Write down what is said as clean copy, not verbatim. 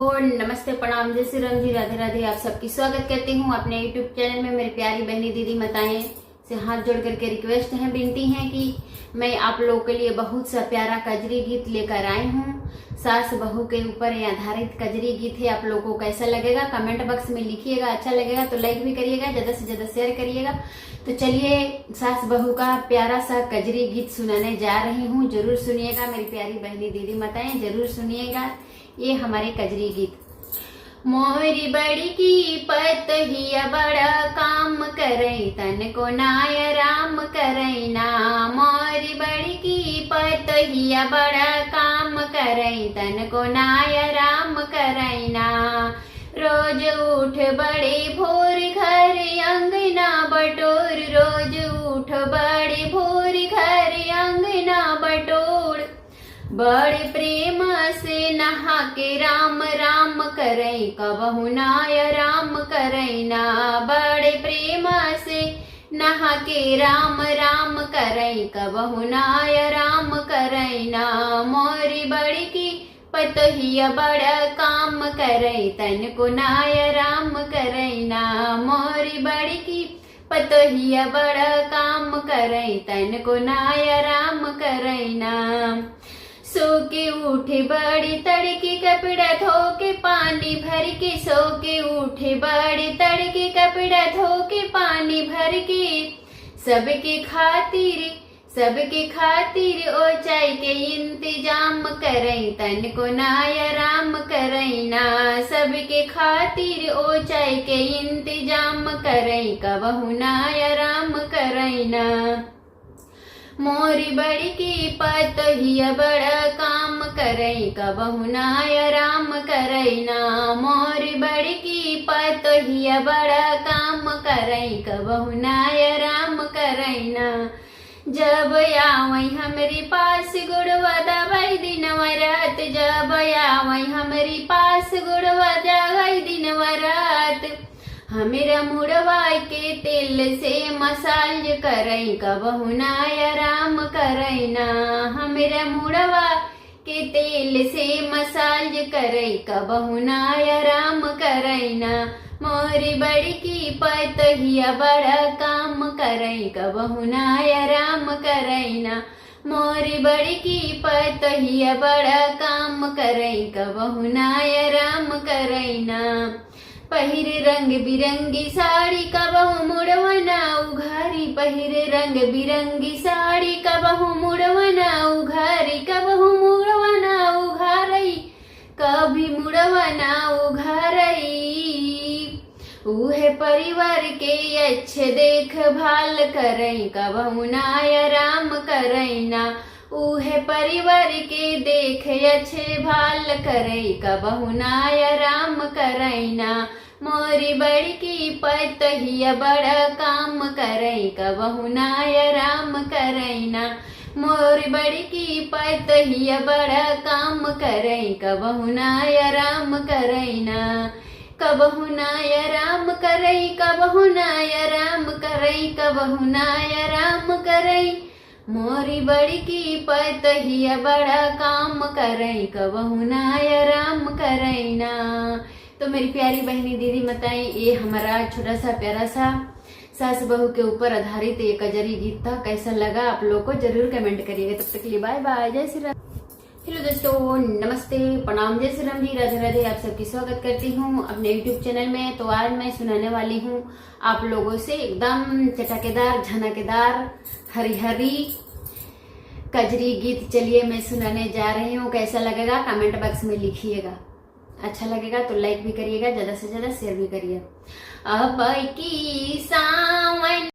और नमस्ते, प्रणाम, जय श्री राम जी, राधे राधे। आप सबकी स्वागत करती हूँ अपने यूट्यूब चैनल में। मेरी प्यारी बहनी दीदी माताएं से हाथ जोड़ करके रिक्वेस्ट है, विनती है कि मैं आप लोगों के लिए बहुत सा प्यारा कजरी गीत लेकर आई हूँ। सास बहू के ऊपर आधारित कजरी गीत है। आप लोगों को कैसा लगेगा कमेंट बॉक्स में लिखिएगा। अच्छा लगेगा तो लाइक भी करिएगा, ज्यादा से ज्यादा शेयर करिएगा। तो चलिए सास बहू का प्यारा सा कजरी गीत सुनाने जा रही हूँ। जरूर सुनिएगा मेरी प्यारी बहनी दीदी माताएं, जरूर सुनिएगा ये हमारे कजरी गीत। मोरी बड़ी की पतहिया बड़ा काम करई तन को नाय राम करई ना। मोरी बड़ी की पतहिया बड़ा काम करई तन को नाय राम करई ना। रोज उठ बड़े भोर घर अंगना बटोर, रोज उठ बड़े भोर घर अंगना बटोर। बड़े प्रेम से नहा के राम राम करई कबहु नाय राम करई ना। बड़े प्रेम से नहा के राम राम करई कबहु नाय राम करई ना। मोरी बड़ी की पतहिया बड़ा काम करई तन को नाय राम करई ना। मोरी बड़ी की पतहिया बड़ा काम करई तन को नाय राम करई ना। सो के उठे बड़ी तड़के कपड़ा धो के पानी भर के, सो के उठे बड़ी तड़के कपड़ा धो के पानी भर के। सबके खातिर ओ चाय के इंतजाम करई तन को नाय राम करई ना। सबके खातिर ओ चाय के इंतजाम करई कबहु नाय राम करई ना। मोरी बड़ी की पतहिया बड़ा काम करई कबहु नाय राम करई ना। मोरी बड़ी की पतहिया बड़ा काम करई कबहु नाय राम करई ना। जब आवई हमरी पास गुड़वा दवाई दिनवा रात, जब आवई हमरी पास गुड़वा दवाई दिनवा रात। हमेरा मुड़वा के तेल से मसाज करई कबहु नाय राम करई ना। हमेरा मुड़वा के तेल से मसाज करई कबहु नाय राम करई ना। मोरी बड़ी की पतहिया बड़ा काम करई कबहु नाय राम करई ना। मोरी बड़ी की पतहिया बड़ा काम करई कबहु नाय राम करई ना। पहिर रंग बिरंगी साड़ी कबहु मुड़वना उघारी, पहिर रंग बिरंगी साड़ी कबहु मुड़वना उघारी, कबहु मुड़वना उघारई कभी मुड़वना उघारई। उहे परिवार के अच्छे देखभाल करई कबहु नाय राम करई ना। उहे परिवार के देख अच्छे भाल करई कबहु नाय राम करई ना। मोरी बड़ी की पतहिया बड़ा काम करई कबहु नाय राम करई ना। मोरी बड़ी की पतहिया बड़ा काम करई कबहु नाय राम करई ना। कबहु नाय राम करई कबहु नाय राम करई कबहु नाय राम करई। मोरी बड़ी की पतहिया बड़ा काम करई कबहु नाय राम करई ना। तो मेरी प्यारी बहनी दीदी माताएं, ये हमारा छोटा सा प्यारा सा सास बहू के ऊपर आधारित ये कजरी गीत था। कैसा लगा आप लोग को जरूर कमेंट करिएगा। तब तक के लिए बाय बाय, जय श्री राम। हेलो दोस्तों, नमस्ते, प्रणाम, जय श्री राम जी, राधे राधे। आप सबकी स्वागत करती हूँ अपने यूट्यूब चैनल में। तो आज मैं सुनाने वाली हूँ आप लोगों से एकदम चटकेदार झनकेदार हरी हरी कजरी गीत। चलिए मैं सुनाने जा रही हूँ। कैसा लगेगा कमेंट बॉक्स में लिखिएगा। अच्छा लगेगा तो लाइक भी करिएगा, ज्यादा से ज्यादा शेयर भी करिए। अब की सावन